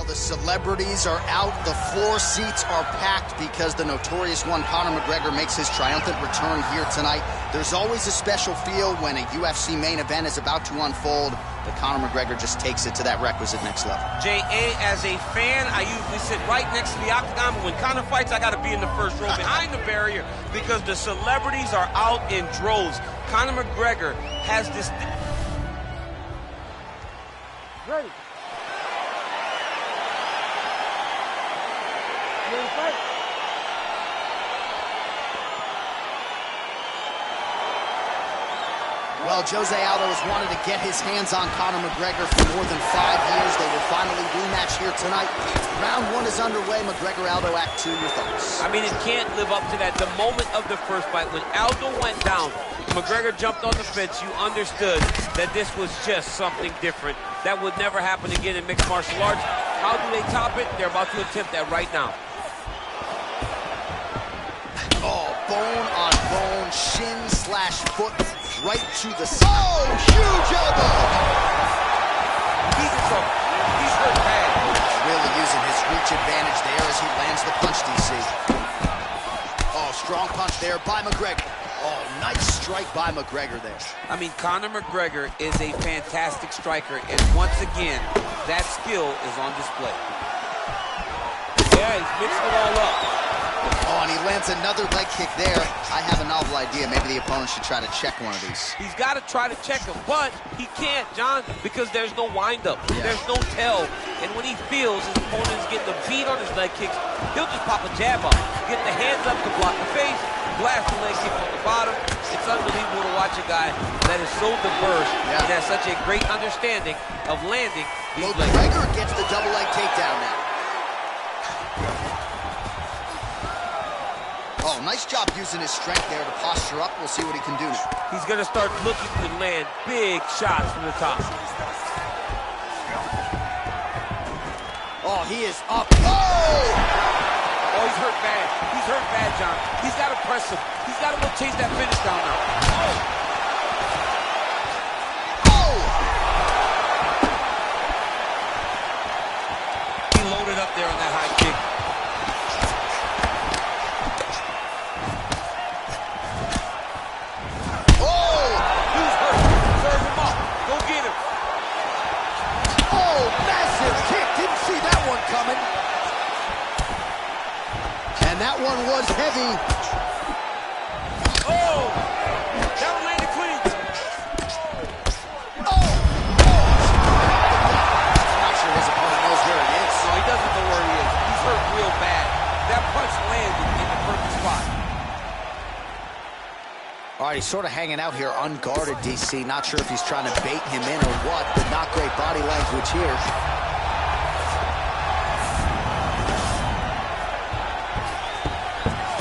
The celebrities are out, the floor seats are packed because the notorious one, Conor McGregor, makes his triumphant return here tonight. There's always a special feel when a UFC main event is about to unfold, but Conor McGregor just takes it to that requisite next level. J.A., as a fan, I usually sit right next to the octagon, but when Conor fights, I gotta be in the first row behind the barrier because the celebrities are out in droves. Conor McGregor has this... Ready. Ready to fight? Well, Jose Aldo has wanted to get his hands on Conor McGregor for more than 5 years. They will finally rematch here tonight. Round 1 is underway. McGregor-Aldo, Act 2, your thoughts? I mean, it can't live up to that. The moment of the first fight, when Aldo went down, McGregor jumped on the fence, you understood that this was just something different. That would never happen again in mixed martial arts. How do they top it? They're about to attempt that right now. Oh, bone on bone, shin/foot, right to the side. Oh, huge elbow! He's in trouble. He's hurt bad. Really using his reach advantage there as he lands the punch, DC. Oh, strong punch there by McGregor. Oh, nice strike by McGregor there. I mean, Conor McGregor is a fantastic striker, and once again, that skill is on display. Yeah, he's mixed it all up. Oh, and he lands another leg kick there. I have a novel idea. Maybe the opponent should try to check one of these. He's got to try to check him, but he can't, John, because there's no windup. Yeah. There's no tell. And when he feels his opponent is getting a beat on his leg kicks, he'll just pop a jab up, get the hands up to block the face, blast the leg kick on the bottom. It's unbelievable to watch a guy that is so diverse and has such a great understanding of landing these leg kicks. McGregor gets the double leg takedown now. Oh, nice job using his strength there to posture up. We'll see what he can do. He's going to start looking to land big shots from the top. Oh, he is up. Oh! Oh, he's hurt bad. He's hurt bad, John. He's got to press him. He's got to go chase that finish down now. Oh! He loaded up there on that high kick. Coming. And that one was heavy. Oh! That one landed clean. Oh! Not sure his opponent knows where he is. No, he doesn't know where he is. He's hurt real bad. That punch landed in the perfect spot. All right, he's sort of hanging out here unguarded, DC. Not sure if he's trying to bait him in or what, but not great body language here.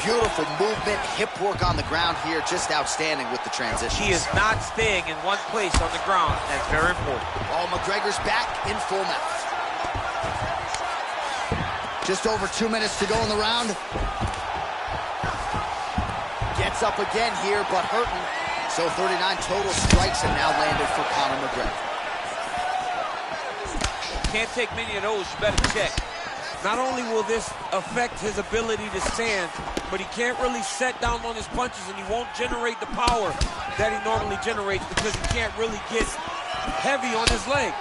Beautiful movement, hip work on the ground here, just outstanding with the transition. He is not staying in one place on the ground. That's very important. Oh, McGregor's back in full mount. Just over 2 minutes to go in the round. Gets up again here, but hurting. So 39 total strikes have now landed for Conor McGregor. Can't take many of those, you better check. Not only will this affect his ability to stand, but he can't really set down on his punches and he won't generate the power that he normally generates because he can't really get heavy on his leg.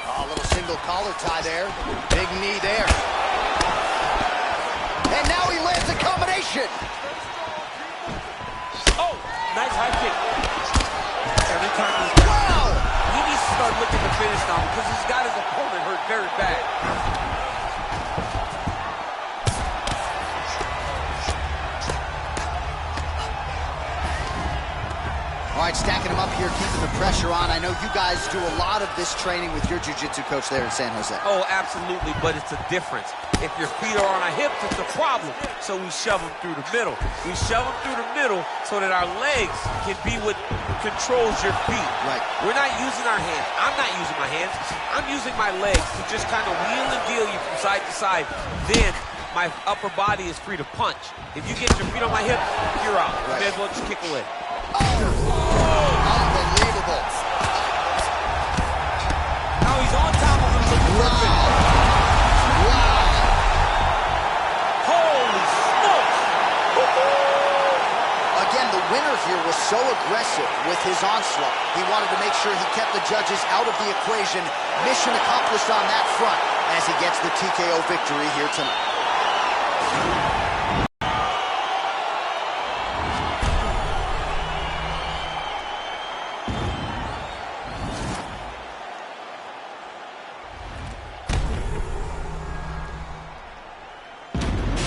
Oh, a little single collar tie there. Big knee there. And now he lands a combination. Oh, nice high kick. Every time he's he needs to start looking to finish now because he's got his opponent hurt very bad. All right, stacking him up here, keeping the pressure on. I know you guys do a lot of this training with your jiu-jitsu coach there in San Jose. Oh, absolutely, but it's a difference. If your feet are on our hips, it's a problem. So we shove them through the middle. We shove them through the middle so that our legs can be what controls your feet. Right. We're not using our hands. I'm not using my hands. I'm using my legs to just kind of wheel and deal you from side to side. Then my upper body is free to punch. If you get your feet on my hips, you're out. You may as well just kick away. Unbelievable. Now he's on top of him. aggressive with his onslaught. He wanted to make sure he kept the judges out of the equation. Mission accomplished on that front as he gets the TKO victory here tonight.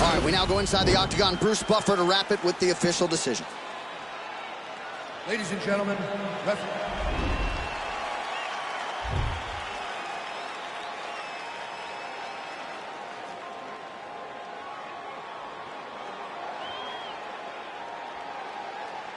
All right, we now go inside the octagon. Bruce Buffer to wrap it with the official decision. Ladies and gentlemen, referee.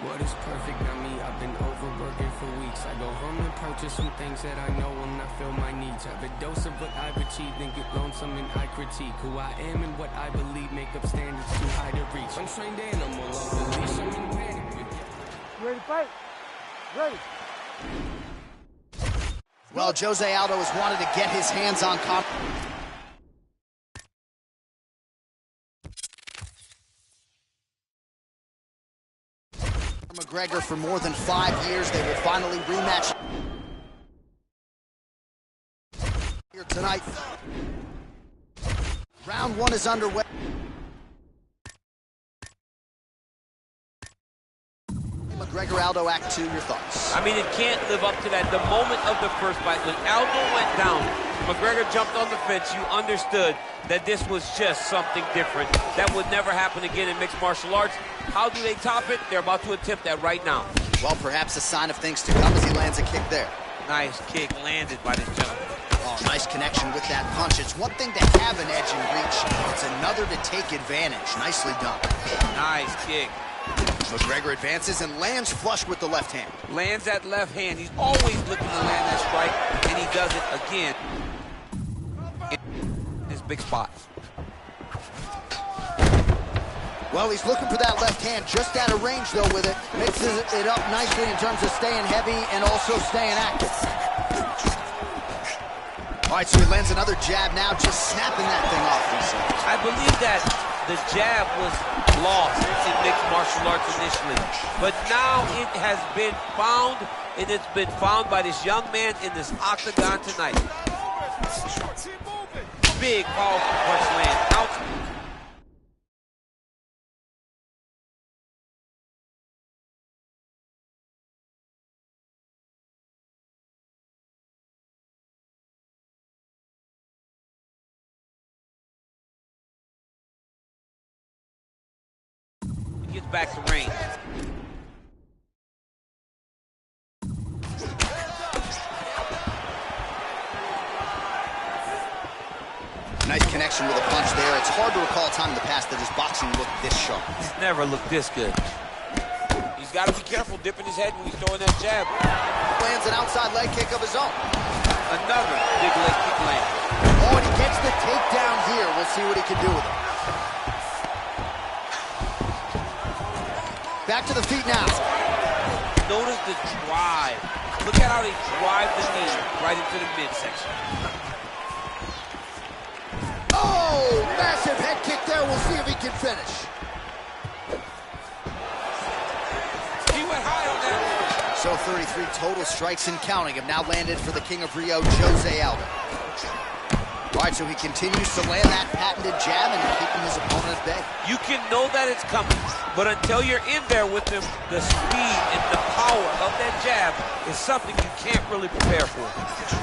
What is perfect, not me? I've been overworking for weeks. I go home and purchase some things that I know will not fill my needs. Have a dose of what I've achieved and get lonesome and I critique who I am and what I believe make up standards too high to reach. Untrained animal off the leash, I'm in panic. Ready to fight? Ready. Well, Jose Aldo has wanted to get his hands on McGregor for more than 5 years. They will finally rematch here tonight. Round one is underway. McGregor, Aldo, Act 2, your thoughts? I mean, it can't live up to that. The moment of the first fight, when Aldo went down, McGregor jumped on the fence, you understood that this was just something different. That would never happen again in mixed martial arts. How do they top it? They're about to attempt that right now. Well, perhaps a sign of things to come as he lands a kick there. Nice kick landed by this gentleman. Oh, nice connection with that punch. It's one thing to have an edge and reach. It's another to take advantage. Nicely done. Nice kick. McGregor advances and lands flush with the left hand. Lands that left hand. He's always looking to land that strike, and he does it again in his big spot. Well, he's looking for that left hand, just out of range, though, with it. Mixes it up nicely in terms of staying heavy and also staying active. All right, so he lands another jab now, just snapping that thing off, he said. I believe that the jab was lost in mixed martial arts initially, but now it has been found, and it's been found by this young man in this octagon tonight. Big, powerful punch land. Out. Gets back to range. Nice connection with a punch there. It's hard to recall a time in the past that his boxing looked this sharp. He's never looked this good. He's got to be careful dipping his head when he's throwing that jab. Lands an outside leg kick of his own. Another big leg kick land. Oh, and he gets the takedown here. We'll see what he can do with it. Back to the feet now. Notice the drive. Look at how they drive the knee right into the midsection. Oh, massive head kick there. We'll see if he can finish. He went high on that. So 33 total strikes and counting have now landed for the King of Rio, Jose Aldo. All right, so he continues to land that patented jab and keeping his opponent at bay. You can know that it's coming, but until you're in there with him, the speed and the power of that jab is something you can't really prepare for.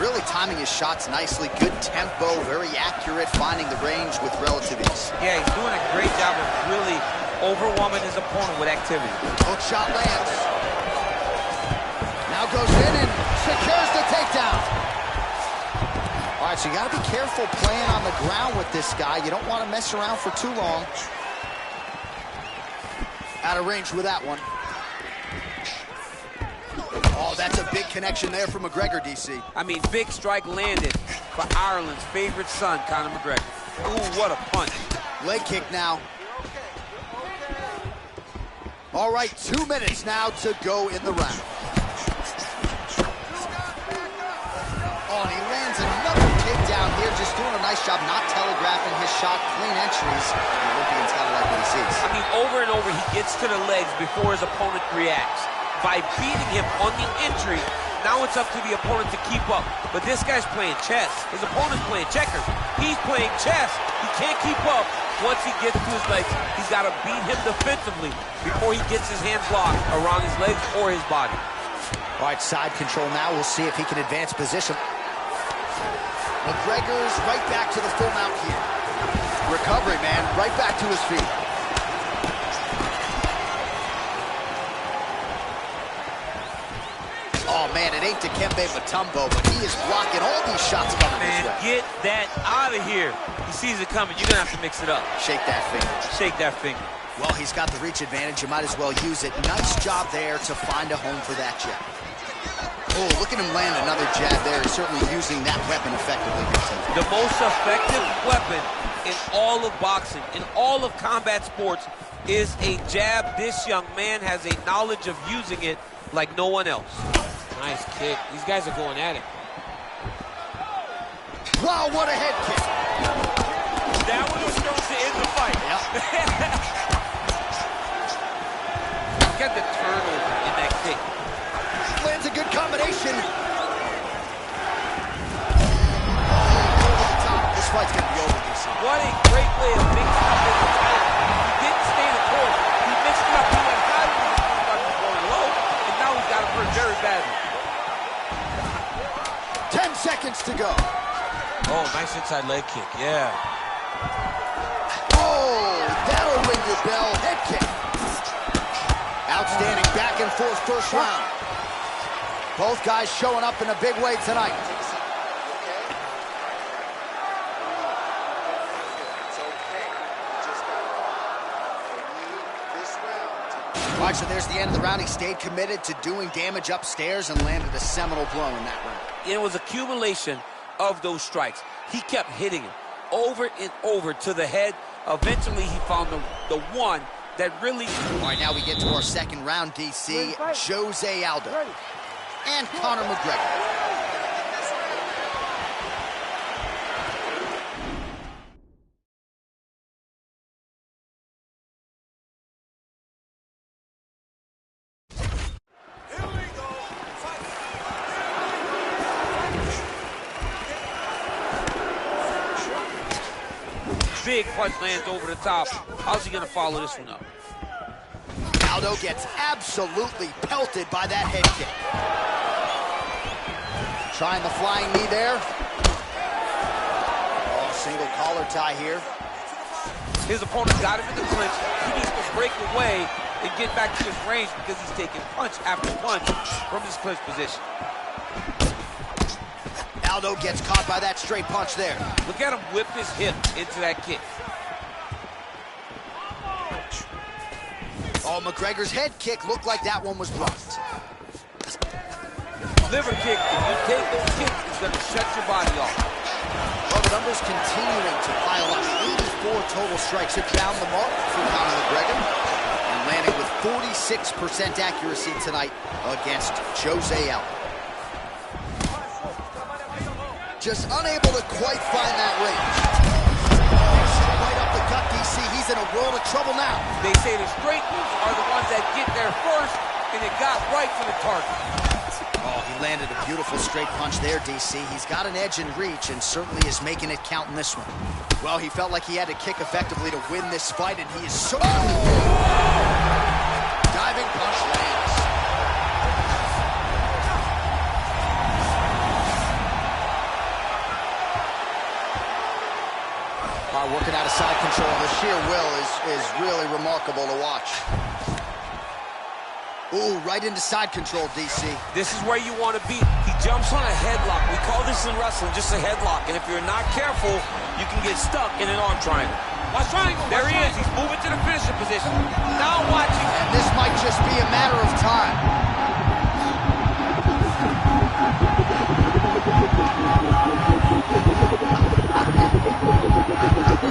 Really timing his shots nicely. Good tempo, very accurate, finding the range with relative ease. Yeah, he's doing a great job of really overwhelming his opponent with activity. Hook shot lands. Now goes in and secures the takedown. All right, so you got to be careful playing on the ground with this guy. You don't want to mess around for too long. Out of range with that one. Oh, that's a big connection there for McGregor, DC. I mean, big strike landed for Ireland's favorite son, Conor McGregor. Ooh, what a punch. Leg kick now. All right, 2 minutes now to go in the round. Oh, and he lands another takedown here, just doing a nice job not telegraphing his shot. Clean entries. The Olympians gotta like what he sees. I mean, over and over, he gets to the legs before his opponent reacts. by beating him on the entry. Now it's up to the opponent to keep up. But this guy's playing chess. His opponent's playing checkers. He's playing chess. He can't keep up. Once he gets to his legs, he's got to beat him defensively before he gets his hands locked around his legs or his body. All right, side control now. We'll see if he can advance position. McGregor's right back to the full mount here. Recovery, man. Right back to his feet. Oh, man, it ain't Dikembe Mutombo, but he is blocking all these shots coming his way. Get that out of here. He sees it coming. You're going to have to mix it up. Shake that finger. Shake that finger. Well, he's got the reach advantage. You might as well use it. Nice job there to find a home for that jab. Oh, look at him land another jab there. He's certainly using that weapon effectively here tonight. The most effective weapon in all of boxing, in all of combat sports, is a jab. This young man has a knowledge of using it like no one else. Nice kick. These guys are going at it. Wow, what a head kick. That one was supposed to end the fight. Yep. Get the turnover in that kick. Lands a good combination. This fight's going to be over, DC. What a great way of mixing up his attack. He didn't stay the course. He mixed it up. He went high when he thought he was going low, and now he's got it hurt very badly. 10 seconds to go. Oh, nice inside leg kick, yeah. Oh, that'll ring your bell. Head kick. Outstanding back and forth first round. Both guys showing up in a big way tonight. All right, so there's the end of the round. He stayed committed to doing damage upstairs and landed a seminal blow in that round. It was accumulation of those strikes. He kept hitting him over and over to the head. Eventually, he found the one that really... All right, now we get to our second round, DC. Jose Aldo and Conor McGregor. Big punch lands over the top. How's he going to follow this one up? Aldo gets absolutely pelted by that head kick. Trying the flying knee there. Oh, single collar tie here. His opponent got him in the clinch. He needs to break away and get back to his range because he's taking punch after punch from his clinch position. Aldo gets caught by that straight punch there. Look at him whip his hip into that kick. Oh, McGregor's head kick looked like that one was blocked. Liver kick, if you take those kicks, it's going to shut your body off. Well, the numbers continuing to pile up. 84 total strikes have found the mark for Conor McGregor. And landing with 46% accuracy tonight against Jose Aldo. Just unable to quite find that range. Right up the gut, DC. He's in a world of trouble now. They say the straight moves are the ones that get there first, and it got right to the target. Oh, he landed a beautiful straight punch there, DC. He's got an edge in reach and certainly is making it count in this one. Well, he felt like he had to kick effectively to win this fight, and he is so... Diving punch lands. Working out of side control. The sheer will is really remarkable to watch. Ooh, right into side control, DC. This is where you want to be. He jumps on a headlock. We call this in wrestling just a headlock. And if you're not careful, you can get stuck in an arm triangle. Watch triangle. There he is. He's moving to the finishing position. Now watching. And this might just be a matter of time.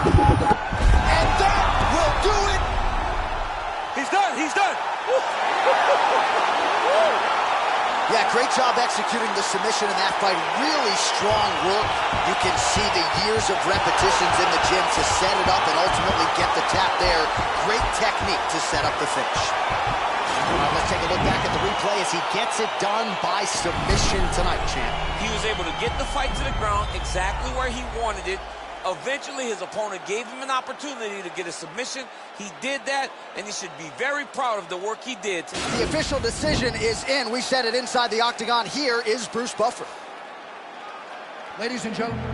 And that will do it. He's done. He's done. Yeah, great job executing the submission in that fight. Really strong work. You can see the years of repetitions in the gym to set it up and ultimately get the tap there. Great technique to set up the finish. Let's take a look back at the replay as he gets it done by submission tonight, champ. He was able to get the fight to the ground exactly where he wanted it. Eventually, his opponent gave him an opportunity to get a submission. He did that, and he should be very proud of the work he did. The official decision is in. We said it inside the octagon. Here is Bruce Buffer. Ladies and gentlemen.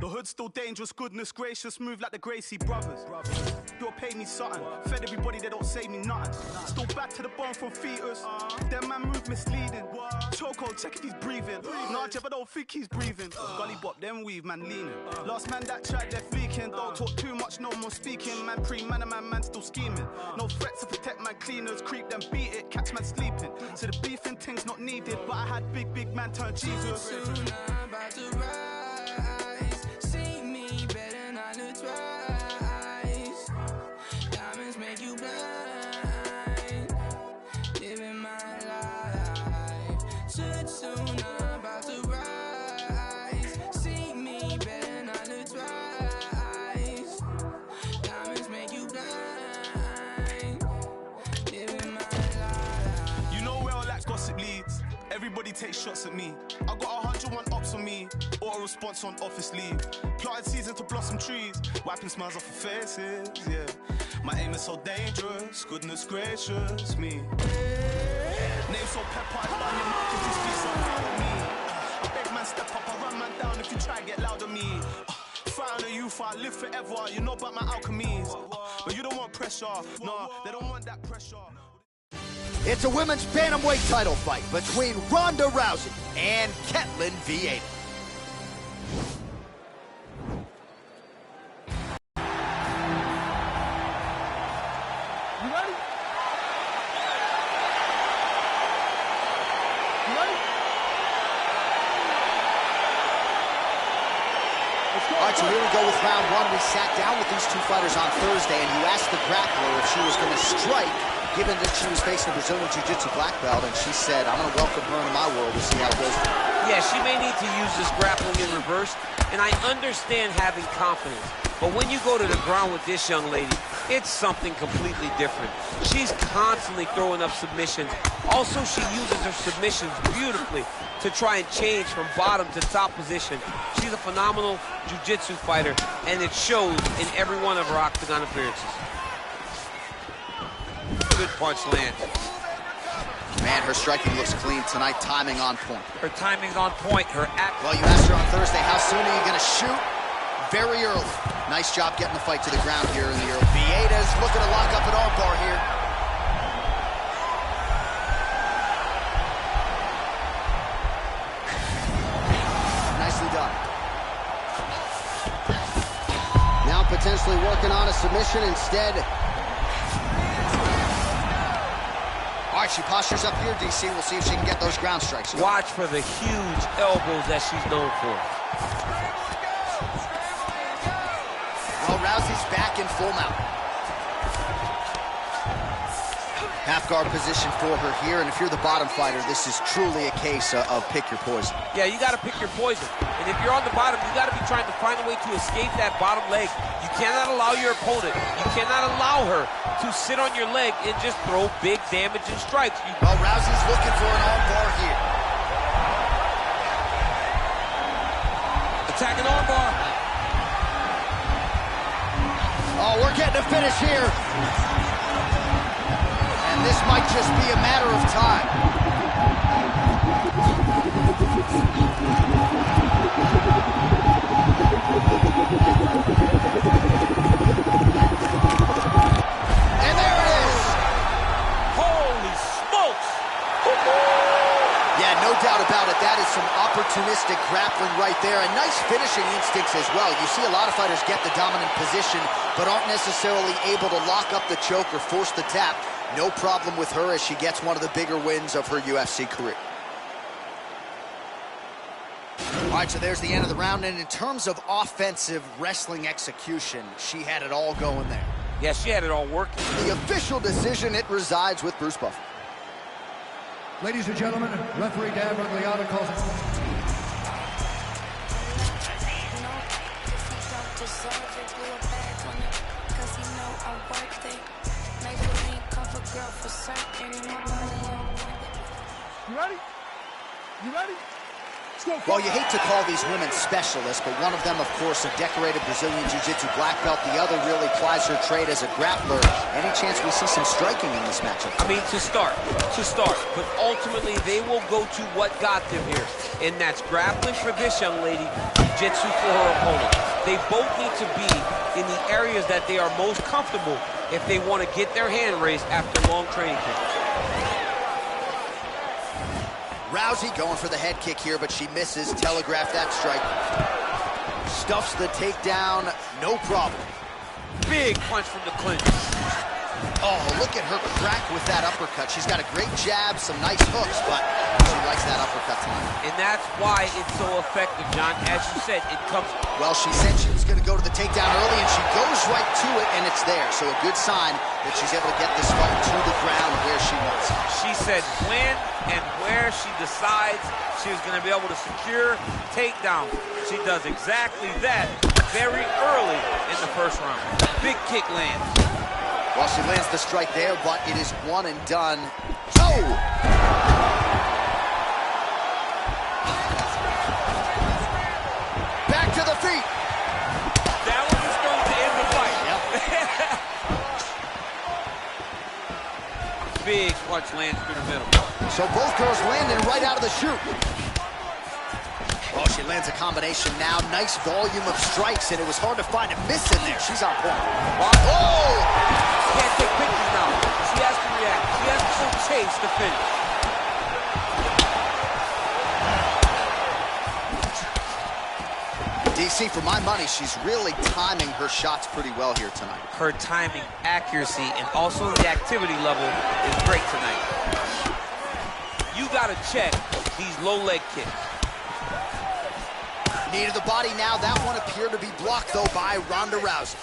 The hood's still dangerous, goodness gracious, move like the Gracie brothers. You'll pay me something, fed everybody, they don't say me nothing. Still bad to the bone from fetus, them man move misleading. Choco, check if he's breathing. Nah, Jeff, I don't think he's breathing. Gully bop, then weave, man leaning. Last man that tried, they're fleeking. Don't talk too much, no more speaking. Man pre-man, man still scheming. No threats to protect man cleaners, creep them, beat it, catch man sleeping. So the beefing thing's not needed, but I had big man turn Jesus. Diamonds make you blind. Living my life. Too soon, I'm about to rise. See me better not to twice. Diamonds make you blind. Living my life. You know where all that gossip leads. Everybody takes shots at me. I got 101 ops on me. Auto response on office leave. Planted season to blossom trees. Wiping smiles off of faces, yeah. My aim is so dangerous. Goodness gracious me. Name so pepper, I run your mouth if you speak so loud on me. A big man step up, I run man down if you try and get loud on me. Fight on the youth, I live forever. You know about my alchemies. But you don't want pressure. No, they don't want that pressure. It's a women's bantamweight title fight between Ronda Rousey and Ketlen Vieira. You ready? You ready? Let's go. All right, so here we go with round one. We sat down with these two fighters on Thursday, and you asked the grappler if she was going to strike, given that she was facing a Brazilian Jiu-Jitsu black belt, and she said, I'm going to welcome her into my world to see how it goes. Yeah, she may need to use this grappling in reverse, and I understand having confidence. But when you go to the ground with this young lady, it's something completely different. She's constantly throwing up submissions. Also, she uses her submissions beautifully to try and change from bottom to top position. She's a phenomenal jiu-jitsu fighter, and it shows in every one of her octagon appearances. Good punch lands. Man, her striking looks clean tonight, timing on point. Her timing's on point. Well, you asked her on Thursday, how soon are you going to shoot? Very early. Nice job getting the fight to the ground here in the early. Vieira's looking to lock up an armbar here. Nicely done. Now potentially working on a submission instead. All right, she postures up here, DC. We'll see if she can get those ground strikes. Watch for the huge elbows that she's known for. Well, Rousey's back in full mount. Half guard position for her here, and if you're the bottom fighter, this is truly a case of pick your poison. Yeah, you got to pick your poison. And if you're on the bottom, you got to be trying to find a way to escape that bottom leg. You cannot allow your opponent, you cannot allow her to sit on your leg and just throw big damaging strikes. Well, Rousey's looking for an armbar here. Attacking armbar. Oh, we're getting a finish here. And this might just be a matter of time. And there it is. Holy smokes. Yeah, no doubt about it. That is some opportunistic grappling right there, and nice finishing instincts as well. You see a lot of fighters get the dominant position, but aren't necessarily able to lock up the choke or force the tap. No problem with her as she gets one of the bigger wins of her UFC career. All right, so there's the end of the round, and in terms of offensive wrestling execution, she had it all going there. Yeah, she had it all working. The official decision, it resides with Bruce Buffer. Ladies and gentlemen, referee Dan Rugliano calls it. You ready? You ready? Well, you hate to call these women specialists, but one of them, of course, a decorated Brazilian Jiu-Jitsu black belt. The other really plies her trade as a grappler. Any chance we see some striking in this matchup? I mean, to start. But ultimately, they will go to what got them here, and that's grappling for this young lady, jiu-jitsu for her opponent. They both need to be in the areas that they are most comfortable if they want to get their hand raised after long training camp. Rousey going for the head kick here, but she misses. Telegraphed that strike. Stuffs the takedown, no problem. Big punch from the clinch. Oh, look at her crack with that uppercut. She's got a great jab, some nice hooks, but she likes that uppercut tonight. And that's why it's so effective, John. As you said, it comes... Well, she said she was going to go to the takedown early, and she goes right to it, and it's there. So a good sign that she's able to get this fight to the ground where she wants it. She said when and where she decides she was going to be able to secure takedown. She does exactly that very early in the first round. Big kick lands. Well, she lands the strike there, but it is one and done. Oh! Back to the feet. That one is going to end the fight. Yep. Big punch lands through the middle. So both girls landing right out of the chute. Oh, she lands a combination now. Nice volume of strikes, and it was hard to find a miss in there. She's on point. Oh! Can't take pictures now. She has to react. She has to show chase to finish. DC, for my money, she's really timing her shots pretty well here tonight. Her timing, accuracy, and also the activity level is great tonight. You gotta check these low leg kicks. Knee to the body now. That one appeared to be blocked, though, by Ronda Rousey.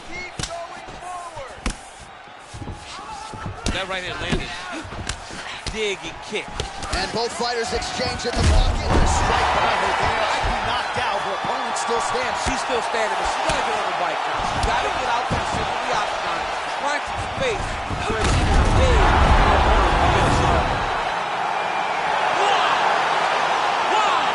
That right hand landed. Dig and kick. And both fighters exchange in the pocket. A strike by her there. I'd be knocked out. Her opponent still stands. She's still standing, but she gotta get on the bike now. She gotta get out to the center of the octagon, trying to space where she can engage her opponent to finish her. Wow!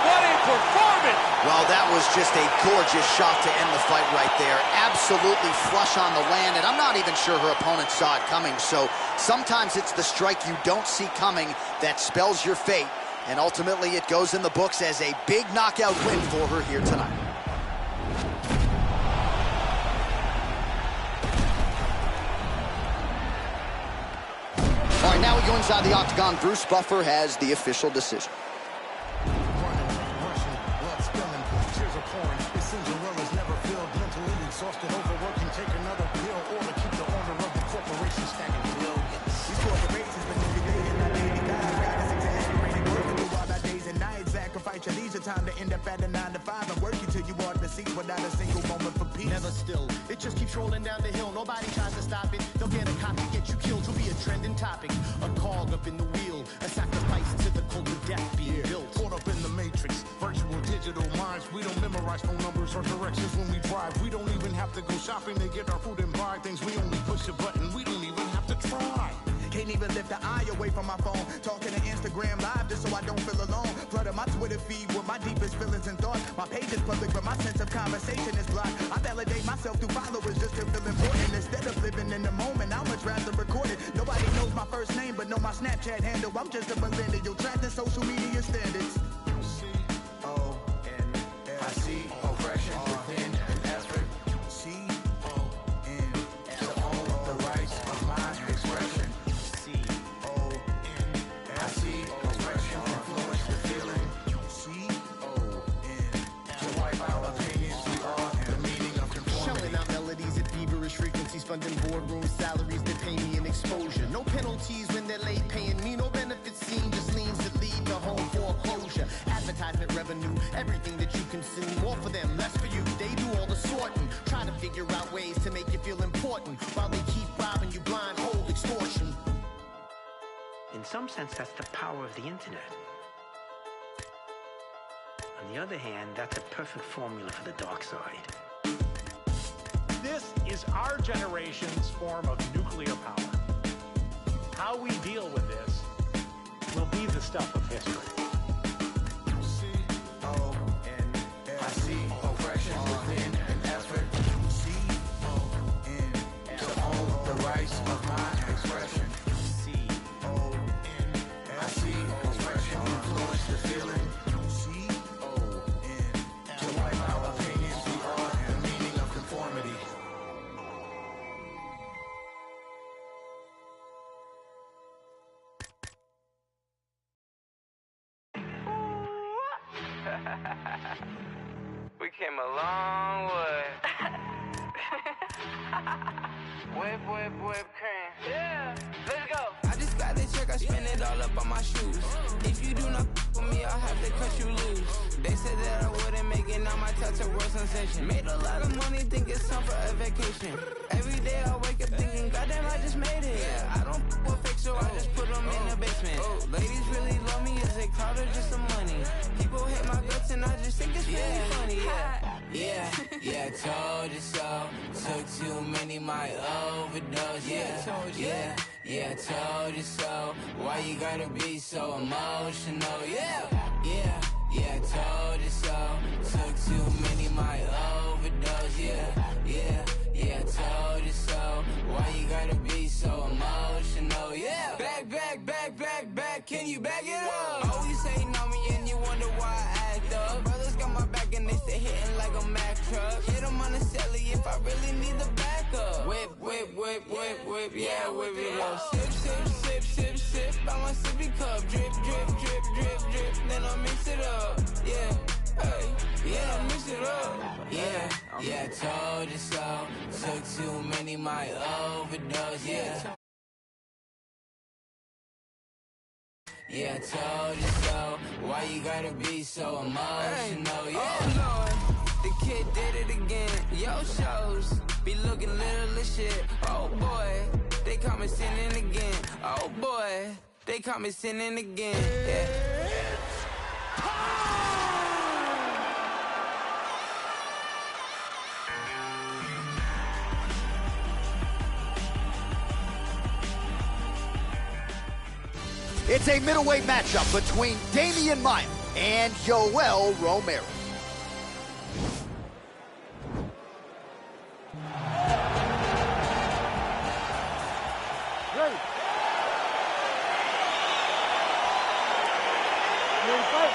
What a performance! Well, that was just a gorgeous shot to end the fight right there. Absolutely flush on the land, and I'm not even sure her opponent saw it coming. So sometimes it's the strike you don't see coming that spells your fate, and ultimately it goes in the books as a big knockout win for her here tonight. All right, now we go inside the octagon. Bruce Buffer has the official decision. Time to end up at a 9 to 5 and work until you are the seats without a single moment for peace. Never still, it just keeps rolling down the hill. Nobody tries to stop it. They'll get a copy, get you killed. You'll be a trending topic, a cog up in the wheel, a sacrifice to the cult of death being built. Caught up in the matrix, virtual digital minds. We don't memorize phone numbers or directions when we drive. We don't even have to go shopping to get our food and buy things. We only push a button. We don't even have to try. Can't even lift the eye away from my phone. Talking to Instagram live just so I don't feel alone. Flooding my Twitter feed with my deepest feelings and thoughts. My page is public, but my sense of conversation is blocked. I validate myself through followers just to feel important. Instead of living in the moment, I'd much rather record it. Nobody knows my first name, but know my Snapchat handle. I'm just a millennial trapped in social media standards. C-O-N-S-I-C, oppression within an effort. C-O-N, to own the rights of my expression. Funding boardroom salaries that pay me an exposure. No penalties when they're late paying me. No benefits seen, just liens that lead to home foreclosure. Advertisement revenue, everything that you consume. More for them, less for you. They do all the sorting. Trying to figure out ways to make you feel important while they keep robbing you blind, hold extortion. And some sense, that's the power of the internet. On the other hand, that's a perfect formula for the dark side. This is our generation's form of nuclear power. How we deal with this will be the stuff of history. C-O-N-S-C, oppression within an effort. C-O-N, to own the rights of my expression. C-O-N-S-C, oppression influence the feeling. C-O-N, to wipe our opinions, the art and meaning of conformity. We came a long way. Whip, whip, whip, cream. Yeah, let's go. I just got the check, I spend it all up on my shoes. If you do not f with me, I'll have to cut you loose. They said that I wouldn't make it, now my touch a world sensation. Made a lot of money, think it's time for a vacation. Every day I wake up thinking, goddamn, I just made it. Yeah, I don't f with fake, so I just put them in the basement. Ladies really love me, is it crowd or just some money? People hate my guts and I just think it's really funny. Yeah, I told you so. Took too many, my overdose. Yeah, I told you so. Why you gotta be so emotional? Yeah, I told you so. Took too many, my overdose. Yeah, I told you so. Why you gotta be so emotional? Yeah, back, can you back it up? Always hating on me and you wonder why I act up. Brothers got my back and they stay hitting like a Mack truck. Hit them on the celly if I really need the backup. Whip, yeah, whip it up. Sip, by my sippy cup. Drip, then I mix it up. Yeah, hey, I mix it up. Yeah, I told you so. Took too many, my overdose. Yeah, I told you so. Why you gotta be so emotional? Yeah. Oh Lord, the kid did it again. Yo shows be looking little as shit. Oh boy, they caught me sinning again. Oh boy, they caught me sinning again. Yeah. It's a middleweight matchup between Demian Maia and Yoel Romero. Ready. Ready to fight?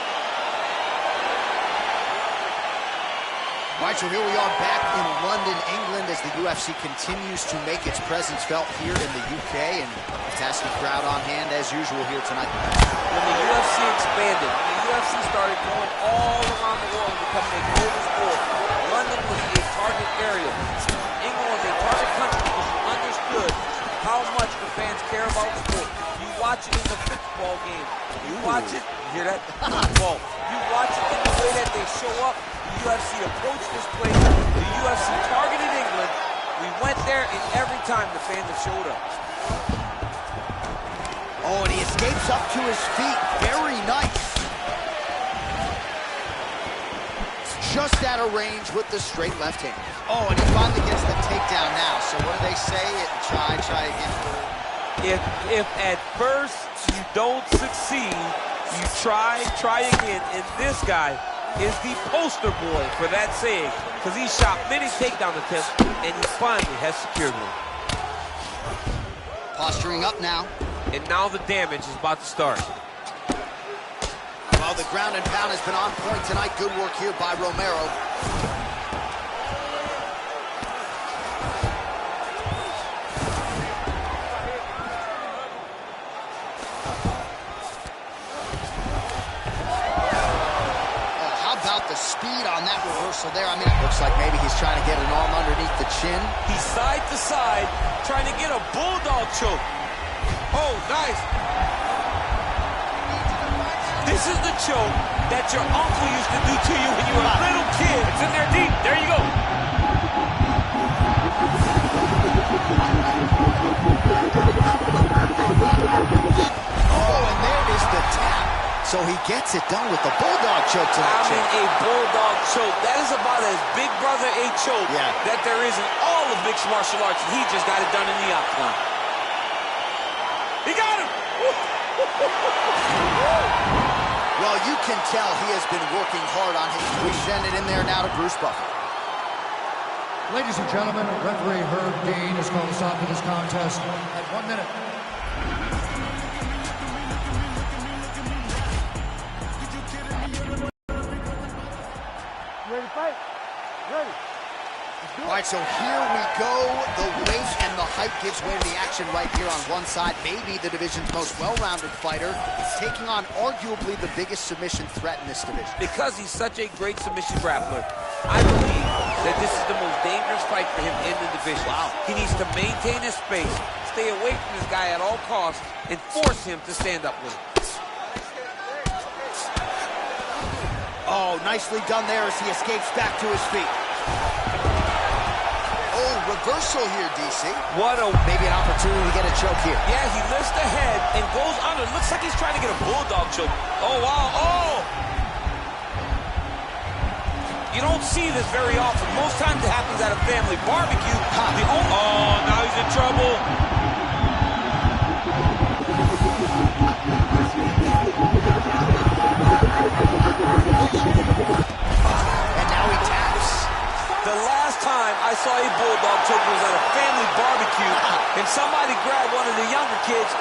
All right, so here we are back in London, England, as the UFC continues to make its presence felt here in the UK, and fantastic crowd on hand as usual here tonight. When the UFC expanded, the UFC started going all around the world and becoming a global sport. London was a target area. England was a target country because you understood how much the fans care about the sport. You watch it in the football game. You watch it, you hear that? Football. You watch it in the way that they show up. The UFC approached this place. The UFC targeted England. We went there, and every time the fans have showed up. Oh, and he escapes up to his feet. Very nice. Just out of range with the straight left hand. Oh, and he finally gets the takedown now. So what do they say? Try again. If at first you don't succeed, you try again. And this guy is the poster boy for that saying, because he shot many takedown attempts, and he finally has secured one. Posturing up now. And now the damage is about to start. Well, the ground and pound has been on point tonight. Good work here by Romero. The speed on that reversal there. I mean, it looks like maybe he's trying to get an arm underneath the chin. He's side to side, trying to get a bulldog choke. Oh, nice. This is the choke that your uncle used to do to you when you were a little kid. It's in there deep. There you go. Oh, So he gets it done with the bulldog choke tonight. I mean, a bulldog choke. That is about as big brother a choke that there is in all of mixed martial arts. He just got it done in the octagon. He got him! Well, you can tell he has been working hard on his. We send it in there now to Bruce Buffer. Ladies and gentlemen, referee Herb Dean has called a stop to this contest at 1 minute. Ready to fight? Ready. All right, so here we go. The weight and the height gives way to the action right here on one side. Maybe the division's most well-rounded fighter. He's taking on arguably the biggest submission threat in this division. Because he's such a great submission grappler, I believe that this is the most dangerous fight for him in the division. Wow. He needs to maintain his space, stay away from this guy at all costs, and force him to stand up with him. Oh, nicely done there as he escapes back to his feet. Oh, reversal here, DC. Maybe an opportunity to get a choke here. Yeah, he lifts the head and goes under. Looks like he's trying to get a bulldog choke. Oh, wow. Oh! You don't see this very often. Most times it happens at a family barbecue. Oh, now he's in trouble. And now he taps. The last time I saw a bulldog choke was at a family barbecue, and somebody grabbed one of the younger kids.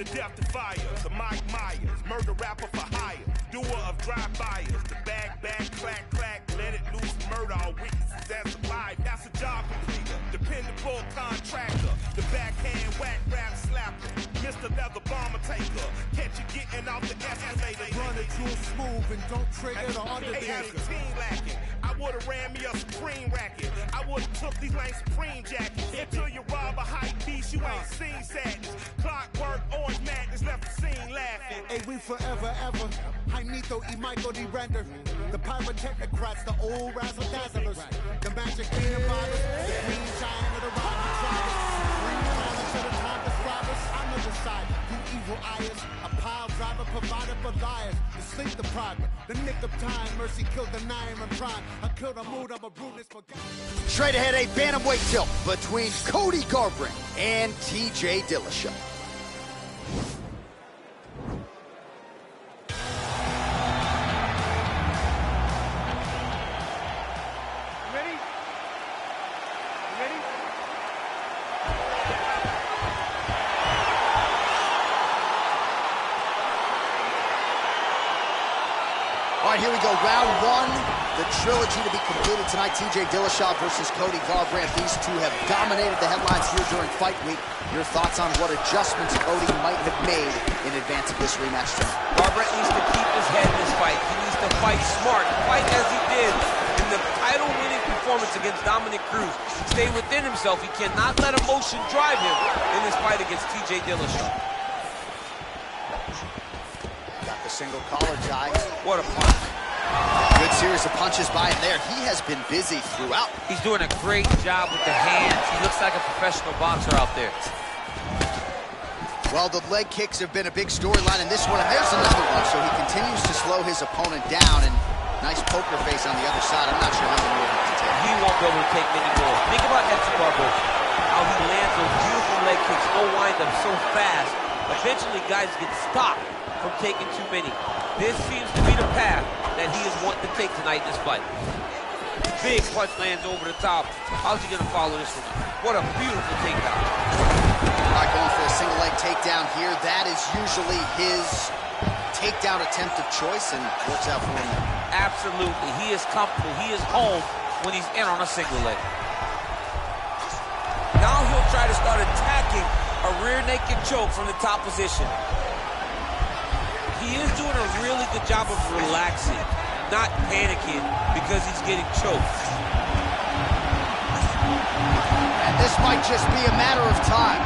The death defier, the Mike Myers, murder rapper for hire, doer of drive-bys, the bag, clack, clack, let it loose, murder all witnesses as alive, that's a job completer, dependable contractor, the backhand whack rap slapper, Mr. Leather Bomber Taker, catch you getting off the escalator, Run it too smooth and don't trigger the Undertaker. 18 lacking, I would've ran me a Supreme racket, I would've took these lame Supreme jackets, until you rob a hype beast, you ain't seen sadness, clockwork, orange madness, left the scene laughing. Hey, we forever, ever. Jaimito y Michael D. Render. The pyrotechnocrats, the old razzle-dazzlers. The magic peanut bottles. The green giant of the rocket drivers. Green climbers to the Thomas robbers. I'm the decider. You evil eyes. A pile driver provided for liars. The sleep deprived. The nick of time. Mercy killed the nine and prime. I killed a mood. I'm a bruteness for God. Straight ahead, a bantamweight tilt between Cody Garbrandt and TJ Dillashaw. All right, here we go. Round one, the trilogy to be completed tonight. TJ Dillashaw versus Cody Garbrandt. These two have dominated the headlines here during Fight Week. Your thoughts on what adjustments Cody might have made in advance of this rematch tonight? Garbrandt needs to keep his head in this fight. He needs to fight smart, fight as he did in the title-winning performance against Dominic Cruz. Stay within himself. He cannot let emotion drive him in this fight against TJ Dillashaw. Got the single collar tie. What a punch. Good series of punches by him there. He has been busy throughout. He's doing a great job with the hands. He looks like a professional boxer out there. Well, the leg kicks have been a big storyline in this one, and there's another one. So he continues to slow his opponent down, and nice poker face on the other side. I'm not sure how many more he can take. He won't be able to take many more. Think about Edson Barboza, how he lands those beautiful leg kicks, no wind-up so fast. Eventually, guys get stopped from taking too many. This seems to be the path that he is wanting to take tonight in this fight. Big punch lands over the top. How's he going to follow this one? What a beautiful takedown. All right, going for a single leg takedown here. That is usually his takedown attempt of choice, and works out for him. Absolutely. He is comfortable. He is home when he's in on a single leg. Now he'll try to start attacking a rear naked choke from the top position. He is doing a really good job of relaxing, not panicking because he's getting choked. This might just be a matter of time.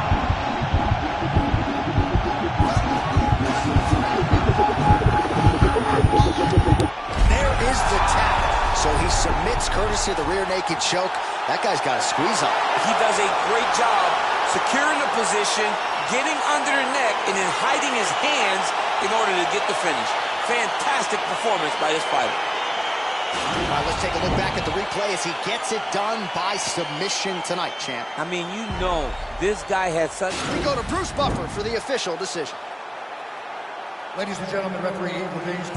There is the tap. So he submits courtesy of the rear naked choke. That guy's got a squeeze on. He does a great job securing the position, getting under the neck, and then hiding his hands in order to get the finish. Fantastic performance by this fighter. All right, let's take a look back at the replay as he gets it done by submission tonight, champ. I mean, you know, this guy had such... We go to Bruce Buffer for the official decision. Ladies and gentlemen, referee Eagle Kings.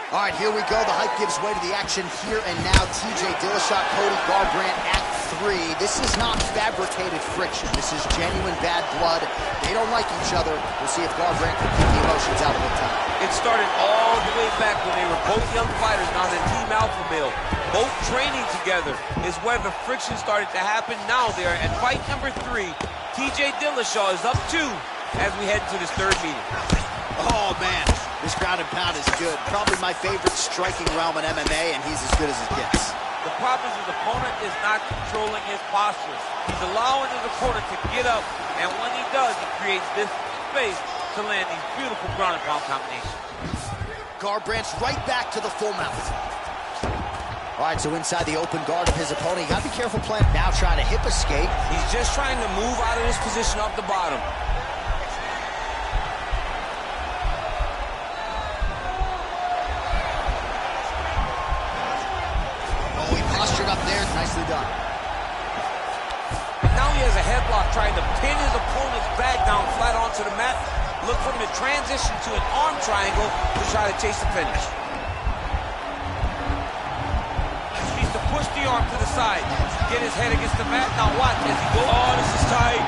All right, here we go. The hype gives way to the action here and now. TJ Dillashaw, Cody Garbrandt at 3. This is not fabricated friction. This is genuine bad blood. They don't like each other. We'll see if Garbrandt can keep the emotions out of the time. It started all the way back when they were both young fighters on the Team Alpha Male. Both training together is where the friction started to happen. Now they're at fight number 3. TJ Dillashaw is up 2 as we head into this third meeting. Oh, man. This ground and pound is good. Probably my favorite striking realm in MMA, and he's as good as it gets. The problem is his opponent is not controlling his posture. He's allowing his opponent to get up, and when he does, he creates this space to land these beautiful ground and pound combinations. Garbrandt's right back to the full mount. All right, so inside the open guard of his opponent, you gotta be careful playing. Now trying to hip escape. He's just trying to move out of this position off the bottom. Postured up there, nicely done. Now he has a headlock trying to pin his opponent's back down flat onto the mat. Look for him to transition to an arm triangle to try to chase the finish. He needs to push the arm to the side, get his head against the mat. Now watch as he goes. Oh, this is tight.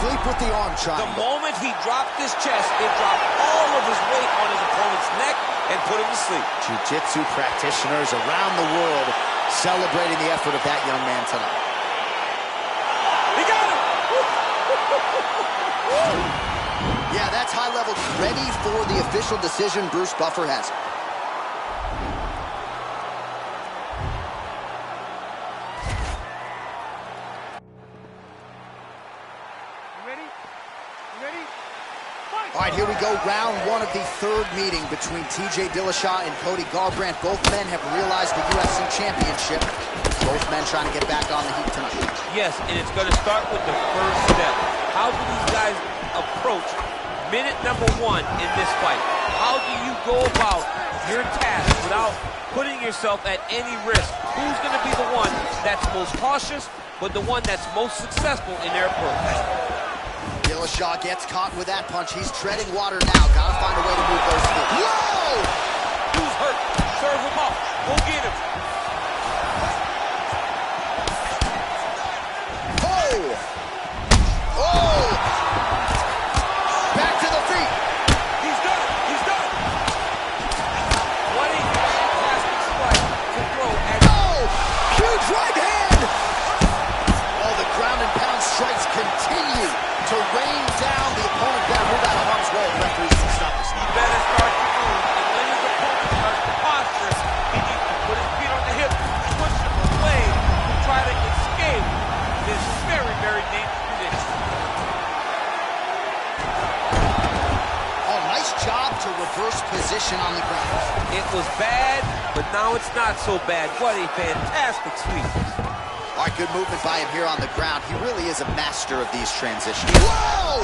Sleep with the arm triangle. The moment he dropped his chest, it dropped all of his weight on his opponent's neck and put him to sleep. Jiu-jitsu practitioners around the world celebrating the effort of that young man tonight. He got him! Yeah, that's high level. Ready for the official decision. Bruce Buffer has it. All right, here we go. Round 1 of the third meeting between TJ Dillashaw and Cody Garbrandt. Both men have realized the UFC championship. Both men trying to get back on the heat tonight. Yes, and it's going to start with the first step. How do these guys approach minute number 1 in this fight? How do you go about your task without putting yourself at any risk? Who's going to be the one that's most cautious, but the one that's most successful in their approach? Dillashaw gets caught with that punch. He's treading water now. Gotta find a way to move those feet. Whoa! Who's hurt? Serve him up. Go get him. Oh! Oh! Back to the feet. He's done it. He's done it. What a fantastic strike to throw at... Oh! Huge right hand! Oh, the ground and pound strikes continue to rain down. The opponent better move out of harm's way. The referees can stop this. He better start to move. And when his opponent starts to posture, he needs to put his feet on the hip, push him away to try to escape this very, very dangerous position. Oh, nice job to reverse position on the ground. It was bad, but now it's not so bad. What a fantastic sweep. All right, good movement by him here on the ground. He really is a master of these transitions. Whoa!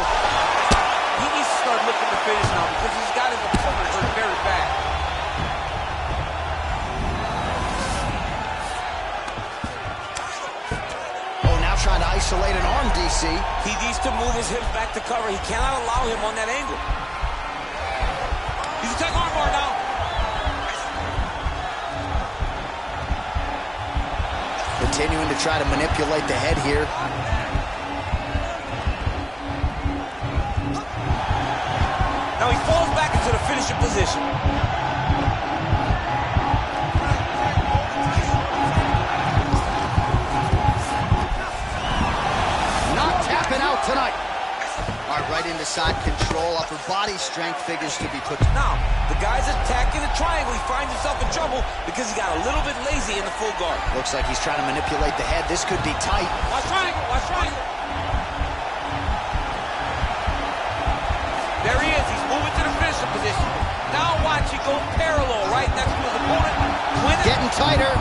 He needs to start looking to finish now because he's got his opponent hurt very bad. Oh, now trying to isolate an arm, DC. He needs to move his hips back to cover. He cannot allow him on that angle. He's attacking armbar now. Continuing to try to manipulate the head here. Now he falls back into the finishing position. Not tapping out tonight. All right, right into side control. Upper body strength figures to be put. Now, the guy's attacking the triangle. He finds himself in trouble because he got a little bit lazy in the full guard. Looks like he's trying to manipulate the head. This could be tight. Watch triangle, watch triangle. There he is. He's moving to the finishing position. Now watch, he goes parallel right next to his opponent. Getting tighter.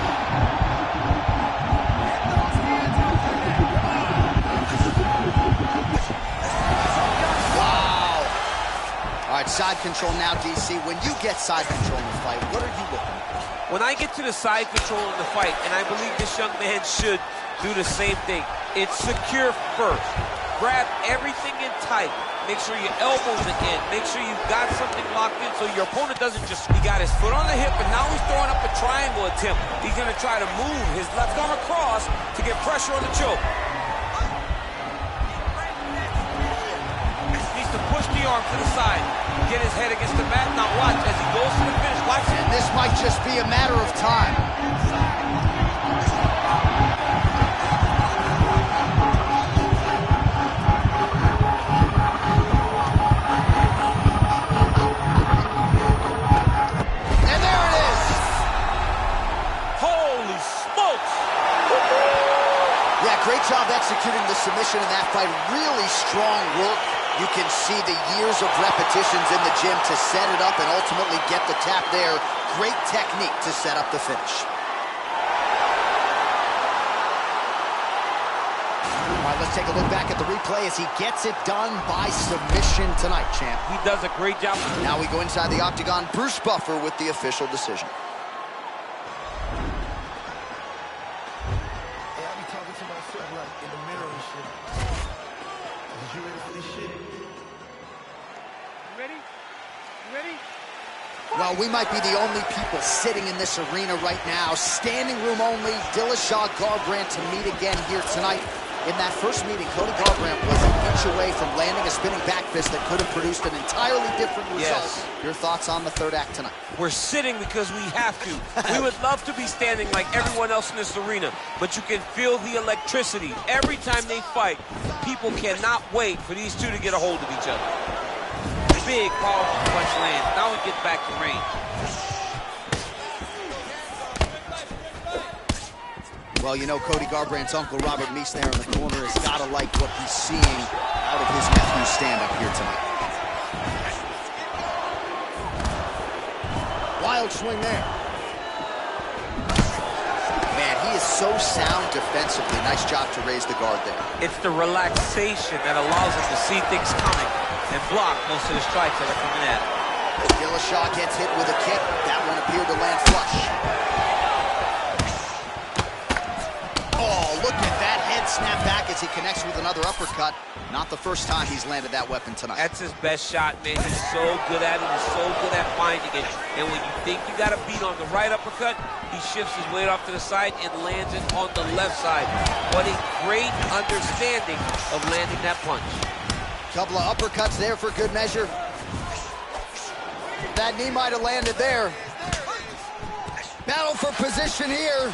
Wow. All right, side control now, DC. When you get side control in the fight, what are you looking for? When I get to the side control in the fight, and I believe this young man should do the same thing, it's secure first. Grab everything in tight. Make sure your elbows are in. Make sure you've got something locked in so your opponent doesn't just... He got his foot on the hip, and now he's throwing up a triangle attempt. He's going to try to move his left arm across to get pressure on the choke. Needs to push the arm to the side. Get his head against the mat. Now watch as he goes to the finish. Watch it. And this might just be a matter of time. Great job executing the submission in that fight. Really strong work. You can see the years of repetitions in the gym to set it up and ultimately get the tap there. Great technique to set up the finish. All right, let's take a look back at the replay as he gets it done by submission tonight, champ. He does a great job. Now we go inside the octagon. Bruce Buffer with the official decision. Well, we might be the only people sitting in this arena right now. Standing room only. Dillashaw Garbrandt to meet again here tonight. In that first meeting, Cody Garbrandt was an inch away from landing a spinning back fist that could have produced an entirely different result. Yes. Your thoughts on the third act tonight? We're sitting because we have to. We would love to be standing like everyone else in this arena, but you can feel the electricity. Every time they fight, people cannot wait for these two to get a hold of each other. Big, powerful punch lands. Now we get back to range. Well, you know, Cody Garbrandt's uncle, Robert Meese, there in the corner, has got to like what he's seeing out of his nephew's stand-up here tonight. Wild swing there. Man, he is so sound defensively. Nice job to raise the guard there. It's the relaxation that allows him to see things coming and block most of the strikes that are coming at him. Dillashaw gets hit with a kick. That one appeared to land flush. Oh, look at that head snap back as he connects with another uppercut. Not the first time he's landed that weapon tonight. That's his best shot, man. He's so good at it. He's so good at finding it. And when you think you got a beat on the right uppercut, he shifts his weight off to the side and lands it on the left side. What a great understanding of landing that punch. Couple of uppercuts there for good measure. That knee might have landed there. Battle for position here.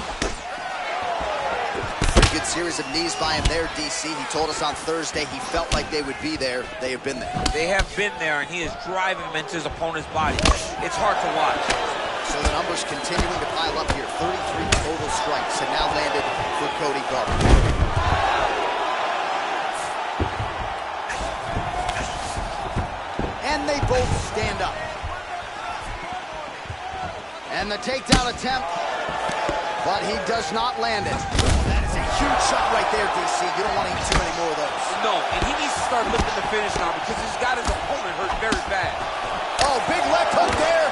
Pretty good series of knees by him there, DC. He told us on Thursday he felt like they would be there. They have been there. They have been there, and he is driving them into his opponent's body. It's hard to watch. So the numbers continuing to pile up here. 33 total strikes have now landed for Cody Garbrandt. And they both stand up. And the takedown attempt, but he does not land it. That is a huge shot right there, DC. You don't want to eat too many more of those. No, and he needs to start looking to finish now because he's got his opponent hurt very bad. Oh, big left hook there.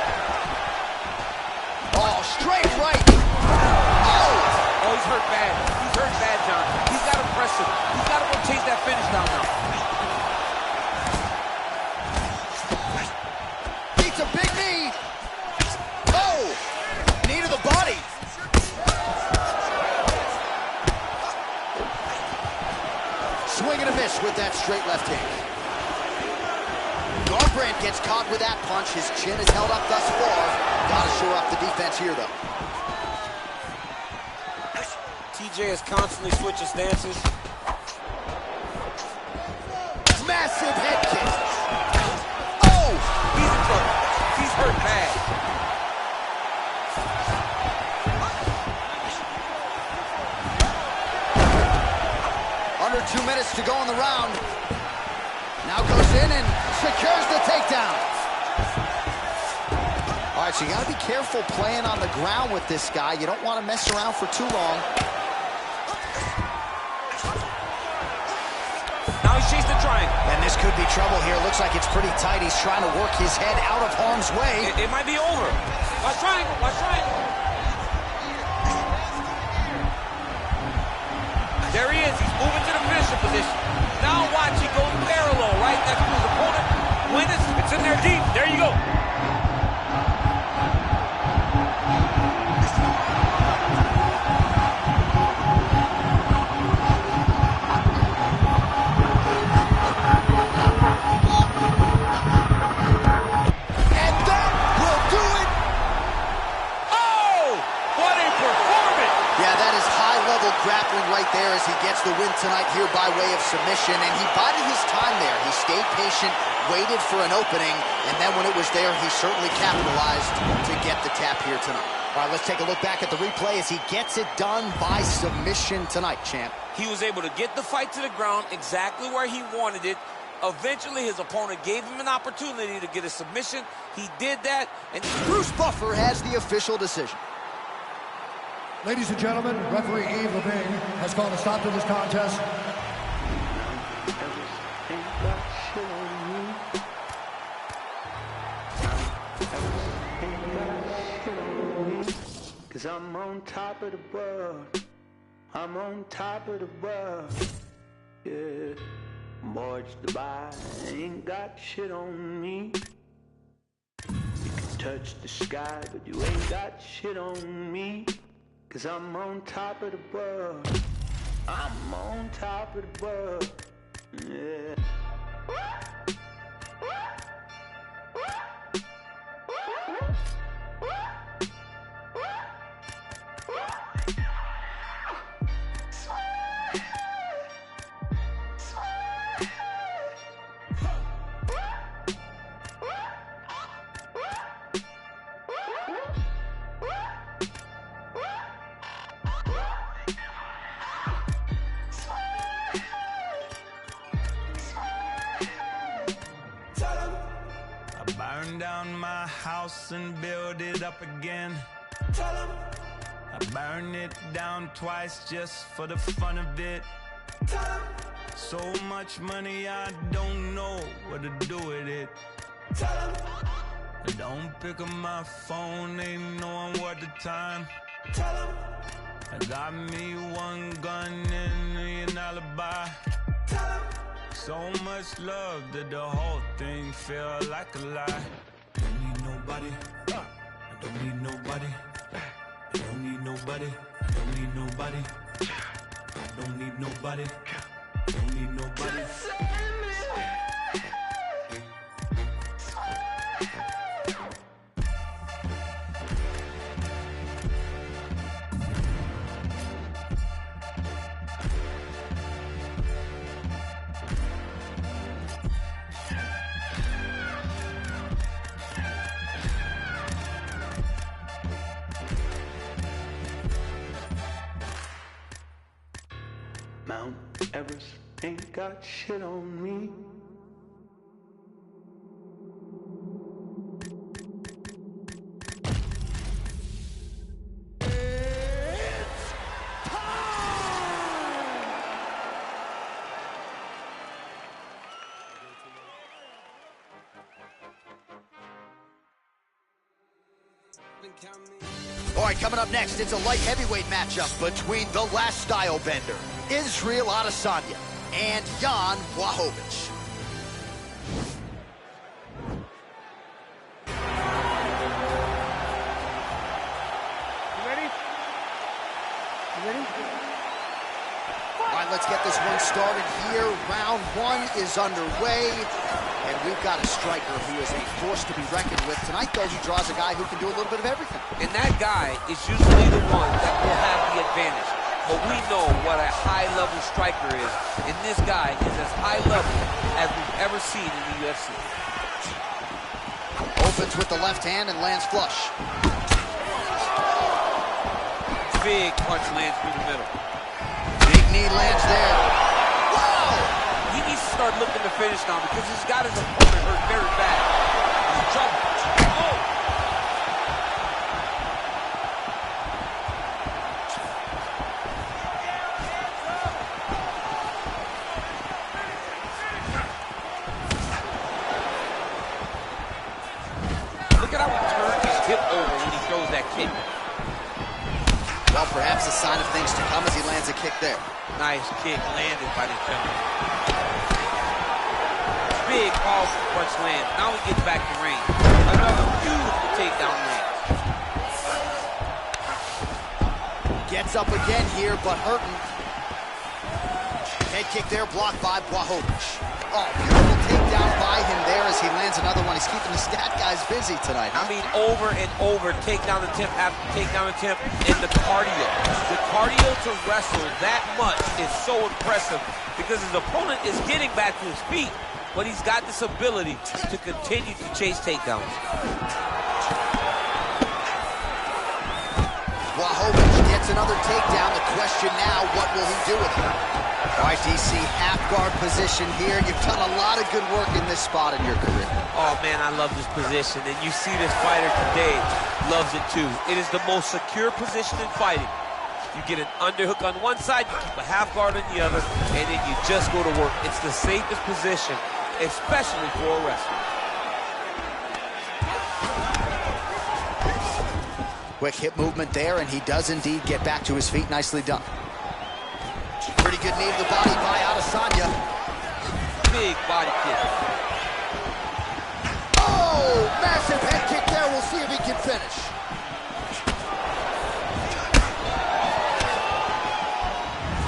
Oh, straight right. Oh! Oh, he's hurt bad. He's hurt bad, John. He's got to press him. He's got to go chase that finish down now. Beats a big knee. Oh! Knee to the body. Swing and a miss with that straight left hand. Garbrandt gets caught with that punch. His chin is held up thus far. Gotta shore up the defense here, though. TJ is constantly switching stances. Massive head kick. Oh, he's in trouble. He's hurt bad. Under 2 minutes to go in the round. Now goes in and secures the takedown. All right, so you got to be careful playing on the ground with this guy. You don't want to mess around for too long. Now he's chasing the triangle. And this could be trouble here. Looks like it's pretty tight. He's trying to work his head out of harm's way. It might be over. Watch triangle, watch triangle. There he is. He's moving to the finisher position. Now watch, he goes parallel right next to his opponent. When it's in there deep. There you go. Grappling right there as he gets the win tonight here by way of submission, and he bided his time there. He stayed patient, waited for an opening, and then when it was there, he certainly capitalized to get the tap here tonight. All right, let's take a look back at the replay as he gets it done by submission tonight, champ. He was able to get the fight to the ground exactly where he wanted it. Eventually, his opponent gave him an opportunity to get a submission. He did that, and Bruce Buffer has the official decision. Ladies and gentlemen, referee Yves Lavigne has called a stop to this contest. Cause I'm on top of the world. I'm on top of the world. Yeah. Boys to buy ain't got shit on me. You can touch the sky, but you ain't got shit on me. Cause I'm on top of the world. I'm on top of the world. Yeah. Down my house and build it up again. Tell 'em. I burn it down twice just for the fun of it. Tell 'em. So much money I don't know what to do with it. Tell 'em. I don't pick up my phone, ain't knowing what the time. Tell 'em. I got me one gun and an alibi. Tell 'em. So much love that the whole thing feel like a lie. Don't need nobody. I don't need nobody. I don't need nobody. I don't need nobody. I don't need nobody. I don't need nobody. Mount Everest ain't got shit on me. It's time! All right, coming up next, it's a light heavyweight matchup between the last style bender, Israel Adesanya, and Jan Blachowicz. You ready? You ready? All right, let's get this one started here. Round one is underway. And we've got a striker who is a force to be reckoned with. Tonight, though, he draws a guy who can do a little bit of everything. And that guy is usually the one that will have the advantage. But we know what a high-level striker is, and this guy is as high level as we've ever seen in the UFC. Opens with the left hand and lands flush. Big punch lands through the middle. Big knee lands there. Wow! He needs to start looking to finish now because he's got his opponent hurt very bad. He's in trouble. Oh! Look at how he turns his hip over when he throws that kick. Well, perhaps a sign of things to come as he lands a kick there. Nice kick landed by this gentleman. Big, powerful punch land. Now he gets back to range. Another beautiful takedown land. Gets up again here, but hurting. Head kick there, blocked by Blachowicz. Oh, beautiful takedown by him there as he lands another one. He's keeping the stat guys busy tonight, huh? I mean, over and over, takedown attempt after takedown attempt, and the cardio. The cardio to wrestle that much is so impressive because his opponent is getting back to his feet, but he's got this ability to continue to chase takedowns. Blachowicz gets another takedown. The question now, what will he do with it? All right, DC, half guard position here. You've done a lot of good work in this spot in your career. Oh, man, I love this position. And you see this fighter today loves it, too. It is the most secure position in fighting. You get an underhook on one side, you keep a half guard on the other, and then you just go to work. It's the safest position, especially for a wrestler. Quick hip movement there, and he does indeed get back to his feet. Nicely done. Pretty good knee to the body by Adesanya. Big body kick. Oh, massive head kick there. We'll see if he can finish.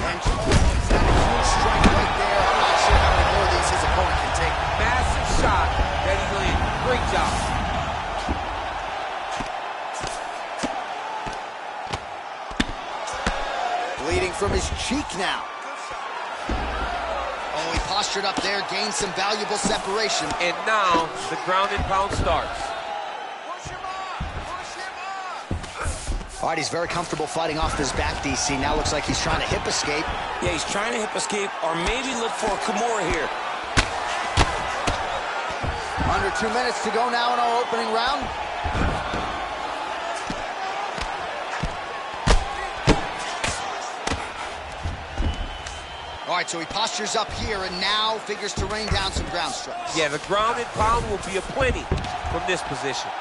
And is that a huge strike right there? I'm not sure how many more of these his opponent can take. Massive shot that he landed. Great job. Bleeding from his cheek now. Oh, he postured up there, gained some valuable separation. And now the ground and pound starts. All right, he's very comfortable fighting off his back, DC. Now looks like he's trying to hip escape. Yeah, he's trying to hip escape or maybe look for a Kimura here. Under 2 minutes to go now in our opening round. All right, so he postures up here and now figures to rain down some ground strikes. Yeah, the ground and pound will be aplenty from this position.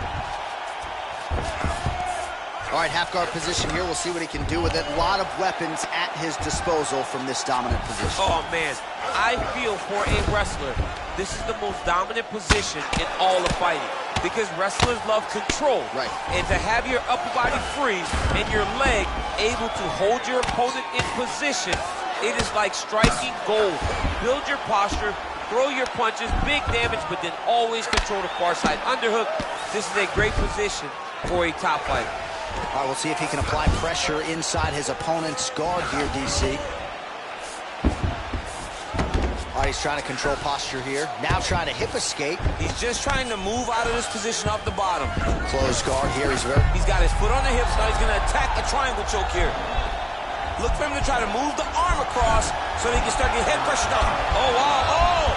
All right, half guard position here. We'll see what he can do with it. A lot of weapons at his disposal from this dominant position. Oh, man. I feel for a wrestler, this is the most dominant position in all of fighting because wrestlers love control. Right. And to have your upper body free and your leg able to hold your opponent in position, it is like striking gold. Build your posture, throw your punches, big damage, but then always control the far side underhook. This is a great position for a top fighter. All right, we'll see if he can apply pressure inside his opponent's guard here, DC. All right, he's trying to control posture here. Now trying to hip escape. He's just trying to move out of this position off the bottom. Closed guard here. He's got his foot on the hips. Now he's going to attack a triangle choke here. Look for him to try to move the arm across so that he can start getting head pressure down. Oh, wow. Oh!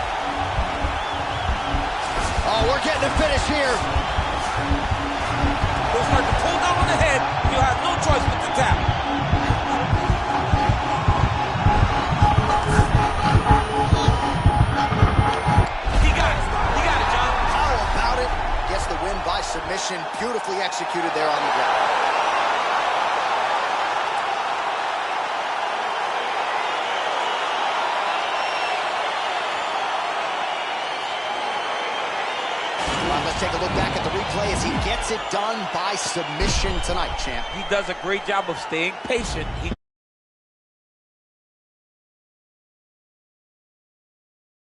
Oh, we're getting a finish here. He'll start to pull down on the head. You'll have no choice but to tap. He got it. He got it, John. How about it? Gets the win by submission. Beautifully executed there on the ground. Let's take a look back at the replay as he gets it done by submission tonight, champ. He does a great job of staying patient. He